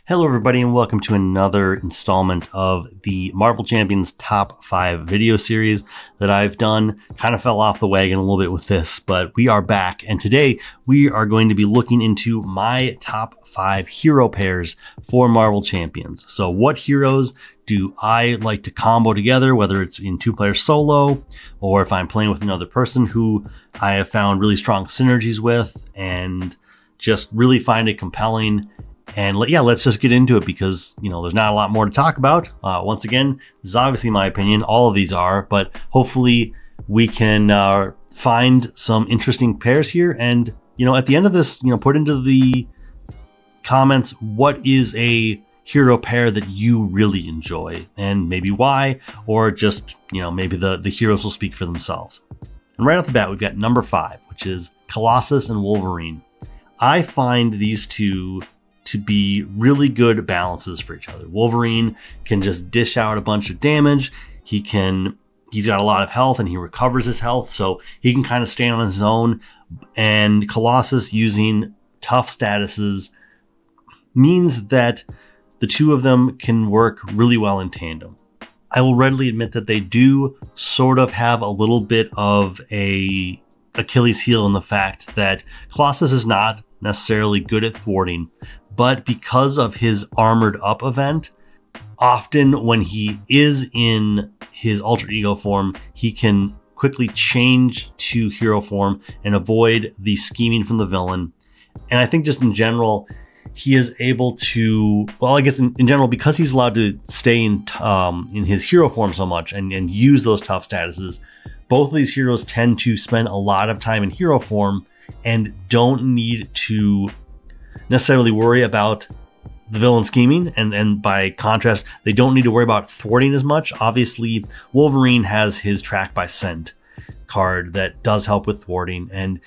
Hello everybody and welcome to another installment of the Marvel Champions Top 5 video series that I've done. Kind of fell off the wagon a little bit with this, but we are back, and today we are going to be looking into my top 5 hero pairs for Marvel Champions. So what heroes do I like to combo together, whether it's in 2-player solo or if I'm playing with another person who I have found really strong synergies with and just really find it compelling. And let's just get into it because, there's not a lot more to talk about. Once again, this is obviously my opinion. All of these are, but hopefully we can find some interesting pairs here. And, at the end of this, put into the comments, what is a hero pair that you really enjoy and maybe why, or just, maybe the heroes will speak for themselves. And right off the bat, we've got number 5, which is Colossus and Wolverine. I find these two to be really good balances for each other. Wolverine can just dish out a bunch of damage. He's got a lot of health and he recovers his health, so he can kind of stand on his own. And Colossus using tough statuses means that the two of them can work really well in tandem. I will readily admit that they do sort of have a little bit of a Achilles heel in the fact that Colossus is not necessarily good at thwarting, but because of his armored up event, often when he is in his alter ego form, he can quickly change to hero form and avoid the scheming from the villain. And I think just in general, he is able to, in general, because he's allowed to stay in his hero form so much and use those tough statuses, both of these heroes tend to spend a lot of time in hero form and don't need to necessarily worry about the villain scheming. And by contrast, they don't need to worry about thwarting as much. Obviously, Wolverine has his track by scent card that does help with thwarting. And,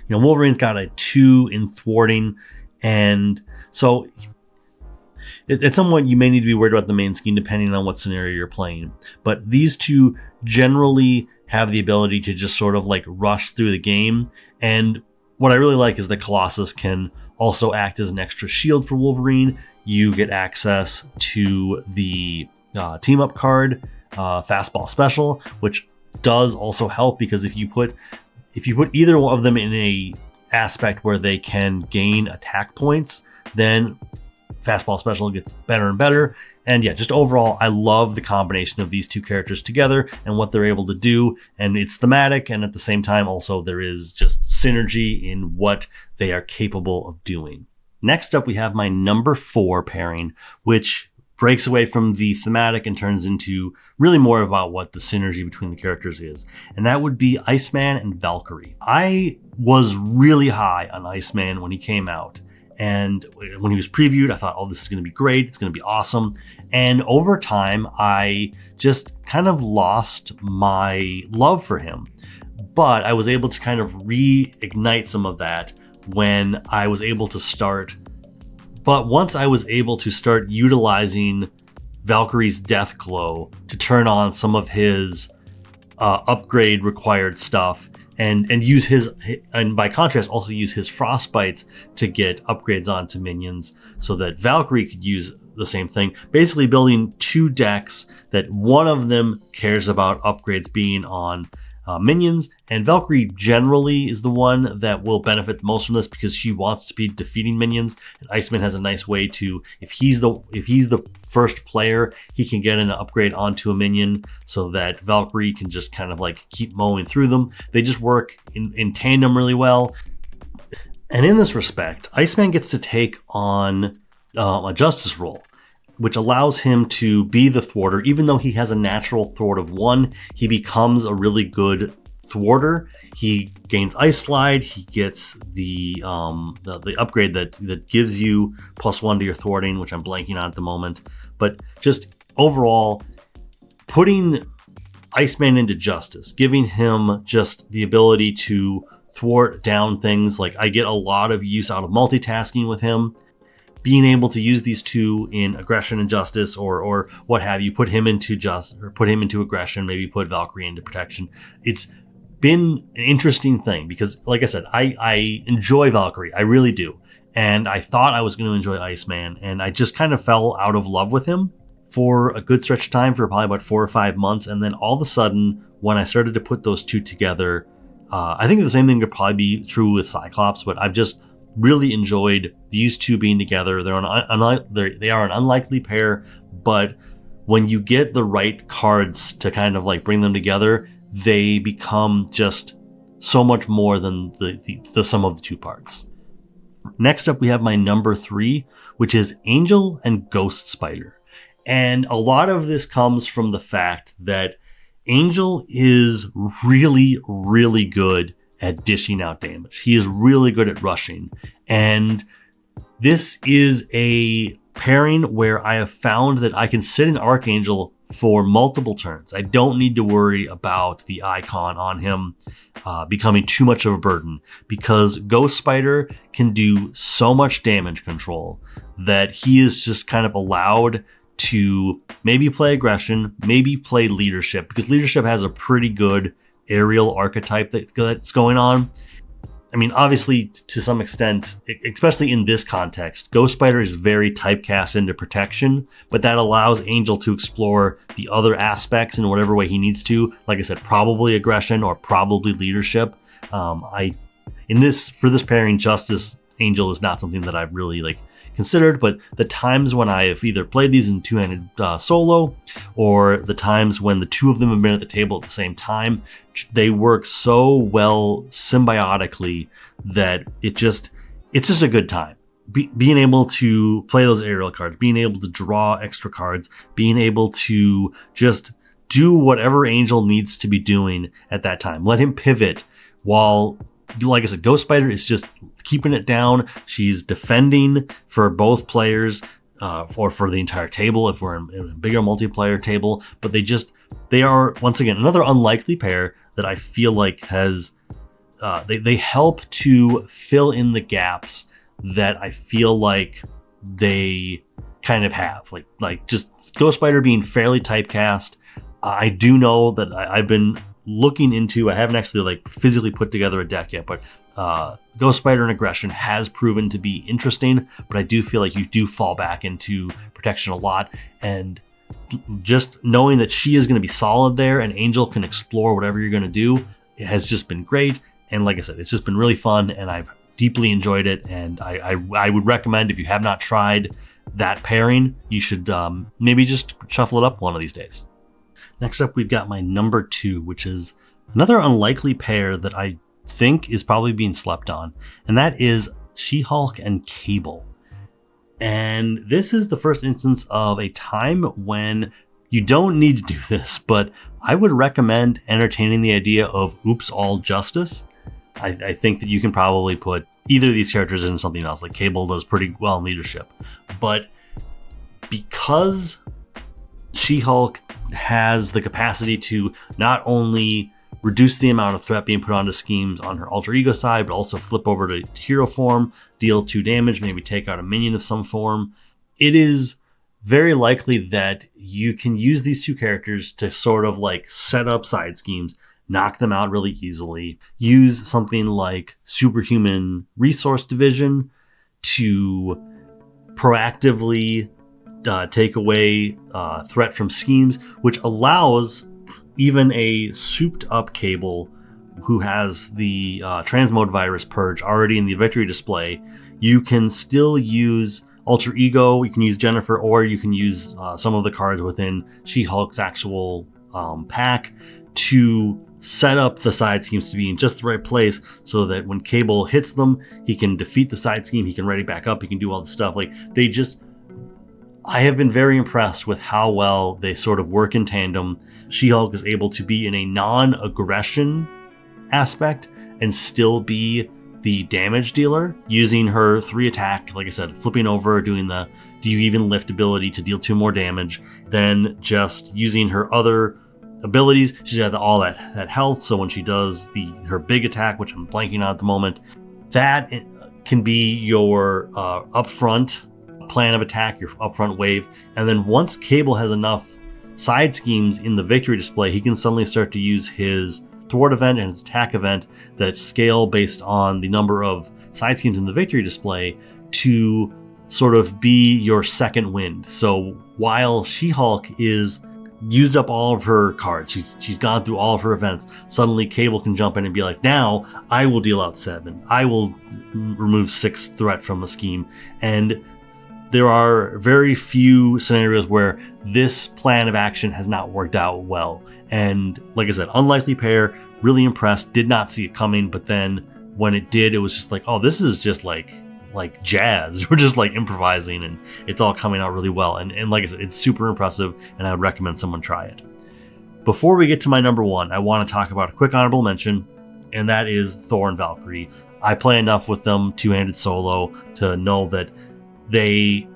Wolverine's got a 2 in thwarting. And so at some point you may need to be worried about the main scheme depending on what scenario you're playing. But these two generally have the ability to just sort of rush through the game. And what I really like is that Colossus can also act as an extra shield for Wolverine. You get access to the team up card, fastball special, which does also help because if you put either one of them in a aspect where they can gain attack points, then fastball special gets better and better. And just overall, I love the combination of these two characters together and what they're able to do. And it's thematic, and at the same time, also there is just synergy in what they are capable of doing. Next up, we have my number 4 pairing, which breaks away from the thematic and turns into really more about what the synergy between the characters is. And that would be Iceman and Valkyrie. I was really high on Iceman when he came out. And when he was previewed, I thought, this is going to be great. It's going to be awesome. And over time, I just kind of lost my love for him. But I was able to kind of reignite some of that when I was able to start. But once I was able to start utilizing Valkyrie's Death Glow to turn on some of his upgrade required stuff, and use and by contrast also use his frostbites to get upgrades onto minions so that Valkyrie could use the same thing, basically building 2 decks that one of them cares about upgrades being on minions, and Valkyrie generally is the one that will benefit the most from this because she wants to be defeating minions, and Iceman has a nice way to, if he's the first player, he can get an upgrade onto a minion so that Valkyrie can just kind of keep mowing through them. They just work in tandem really well. And in this respect, Iceman gets to take on a justice role, which allows him to be the thwarter. Even though he has a natural thwart of 1, he becomes a really good thwarter. He gains Ice Slide. He gets the upgrade that gives you +1 to your thwarting, which I'm blanking on at the moment. But just overall, putting Iceman into justice, giving him just the ability to thwart down things. I get a lot of use out of multitasking with him. Being able to use these two in aggression and justice, or what have you, put him into aggression, maybe put Valkyrie into protection. It's been an interesting thing because, like I said, I enjoy Valkyrie, I really do, and I thought I was going to enjoy Iceman, and I just kind of fell out of love with him for a good stretch of time, for probably about 4 or 5 months. And then all of a sudden, when I started to put those two together, I think the same thing could probably be true with Cyclops, but I've just really enjoyed these two being together. They are an unlikely pair, but when you get the right cards to kind of like bring them together, they become just so much more than the sum of the two parts. Next up, we have my number 3, which is Angel and Ghost Spider. And a lot of this comes from the fact that Angel is really, really good at dishing out damage. He is really good at rushing. And this is a pairing where I have found that I can sit in Archangel for multiple turns. I don't need to worry about the icon on him becoming too much of a burden, because Ghost Spider can do so much damage control that he is just kind of allowed to maybe play aggression, maybe play leadership, because leadership has a pretty good aerial archetype that's going on. I mean, obviously, to some extent, especially in this context, Ghost Spider is very typecast into protection, but that allows Angel to explore the other aspects in whatever way he needs to. Like I said, probably aggression or probably leadership. For this pairing, Justice Angel is not something that I've really considered, but the times when I have either played these in two-handed solo, or the times when the two of them have been at the table at the same time, they work so well symbiotically that it's just a good time. Being able to play those aerial cards, being able to draw extra cards, being able to just do whatever Angel needs to be doing at that time. Let him pivot while, like I said, Ghost Spider is just keeping it down. She's defending for both players, or for the entire table if we're in a bigger multiplayer table. But they are, once again, another unlikely pair that I feel like has, they help to fill in the gaps that I feel like they kind of have. Like just Ghost Spider being fairly typecast. I do know that I've been looking into, I haven't actually physically put together a deck yet, but Ghost Spider and aggression has proven to be interesting, but I do feel like you do fall back into protection a lot, and just knowing that she is going to be solid there and Angel can explore whatever you're going to do, it has just been great. And like I said, it's just been really fun, and I've deeply enjoyed it, and I would recommend, if you have not tried that pairing, you should maybe just shuffle it up one of these days. Next up, we've got my number 2, which is another unlikely pair that I think is probably being slept on, and that is She-Hulk and Cable. And this is the first instance of a time when you don't need to do this, but I would recommend entertaining the idea of Oops All Justice. I think that you can probably put either of these characters in something else. Like Cable does pretty well in leadership, but because She-Hulk has the capacity to not only reduce the amount of threat being put onto schemes on her alter ego side, but also flip over to hero form, deal 2 damage, maybe take out a minion of some form, it is very likely that you can use these two characters to sort of set up side schemes, knock them out really easily, use something like superhuman resource division to proactively take away threat from schemes, which allows even a souped up Cable who has the transmode virus purge already in the victory display. You can still use alter ego, you can use Jennifer, or you can use some of the cards within She-Hulk's actual pack to set up the side schemes to be in just the right place, so that when Cable hits them, he can defeat the side scheme, he can ready back up, he can do all the stuff. I have been very impressed with how well they sort of work in tandem. She-Hulk is able to be in a non-aggression aspect and still be the damage dealer, using her 3 attack, like I said, flipping over, doing the do you even lift ability to deal 2 more damage, then just using her other abilities. She's got all that health, so when she does her big attack, which I'm blanking on at the moment, that can be your upfront plan of attack, your upfront wave. And then once Cable has enough side schemes in the victory display, he can suddenly start to use his thwart event and his attack event that scale based on the number of side schemes in the victory display, to sort of be your second wind. So while She-Hulk is used up all of her cards, she's gone through all of her events, suddenly Cable can jump in and be like, now I will deal out 7. I will remove 6 threat from a scheme. And there are very few scenarios where this plan of action has not worked out well. And like I said, unlikely pair, really impressed, did not see it coming, but then when it did, it was just like, oh, this is just like jazz. We're just like improvising and it's all coming out really well. And like I said, it's super impressive and I would recommend someone try it. Before we get to my number 1, I want to talk about a quick honorable mention, and that is Thor and Valkyrie. I play enough with them two-handed solo to know that they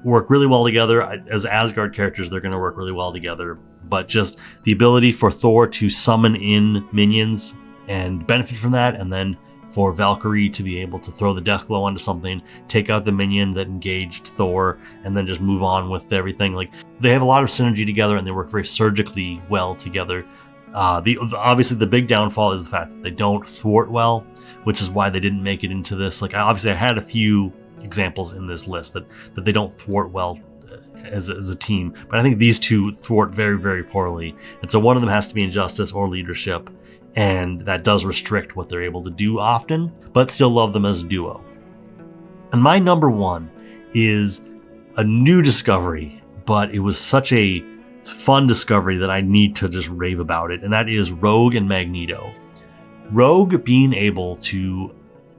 work really well together. As Asgard characters, they're going to work really well together. But just the ability for Thor to summon in minions and benefit from that, and then for Valkyrie to be able to throw the death glow onto something, take out the minion that engaged Thor, and then just move on with everything. Like, they have a lot of synergy together and they work very surgically well together. Obviously the big downfall is the fact that they don't thwart well, which is why they didn't make it into this. Like, obviously I had a few examples in this list that they don't thwart well as a team, but I think these two thwart very, very poorly. And so one of them has to be injustice or leadership, and that does restrict what they're able to do often, but still love them as a duo. And my number 1 is a new discovery, but it was such a fun discovery that I need to just rave about it, and that is Rogue and Magneto. Rogue being able to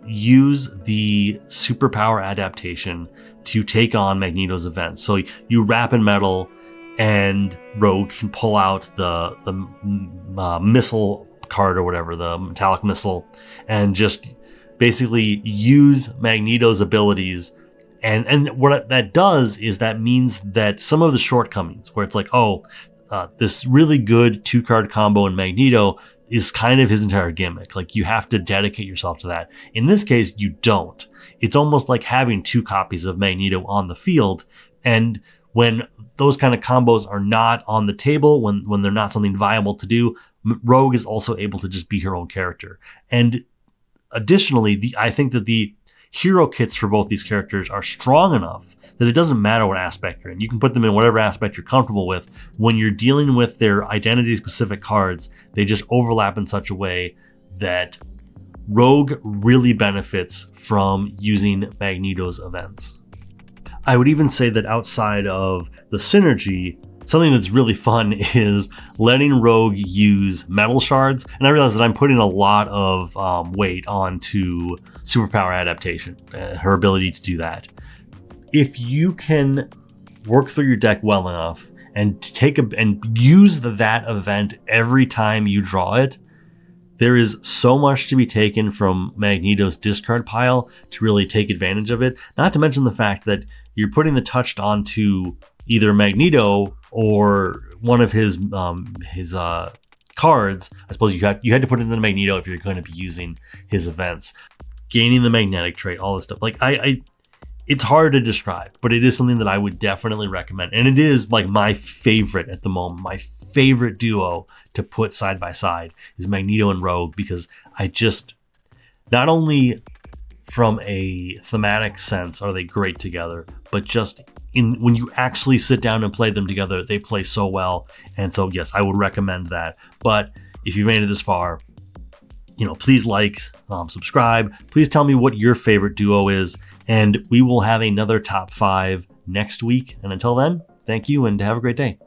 use the superpower adaptation to take on Magneto's events. So you wrap in metal, and Rogue can pull out the missile card or whatever, the metallic missile, and just basically use Magneto's abilities. And what that does is that means that some of the shortcomings, where it's like, this really good 2-card combo in Magneto is kind of his entire gimmick. Like, you have to dedicate yourself to that. In this case, you don't. It's almost like having 2 copies of Magneto on the field. And when those kind of combos are not on the table, when they're not something viable to do, Rogue is also able to just be her own character. And additionally, I think that the hero kits for both these characters are strong enough that it doesn't matter what aspect you're in. You can put them in whatever aspect you're comfortable with. When you're dealing with their identity-specific cards, they just overlap in such a way that Rogue really benefits from using Magneto's events. I would even say that outside of the synergy, something that's really fun is letting Rogue use metal shards. And I realize that I'm putting a lot of weight onto superpower adaptation, her ability to do that. If you can work through your deck well enough and use that event every time you draw it, there is so much to be taken from Magneto's discard pile to really take advantage of it. Not to mention the fact that you're putting the touch onto either Magneto or one of his cards. I suppose you had to put it into Magneto if you're going to be using his events. Gaining the magnetic trait, all this stuff. Like, it's hard to describe, but it is something that I would definitely recommend. And it is like my favorite at the moment. My favorite duo to put side by side is Magneto and Rogue, because I just, not only from a thematic sense are they great together, but just when you actually sit down and play them together, they play so well. And so, yes, I would recommend that. But if you've made it this far, please like, subscribe. Please tell me what your favorite duo is, and we will have another top 5 next week. And until then, thank you and have a great day.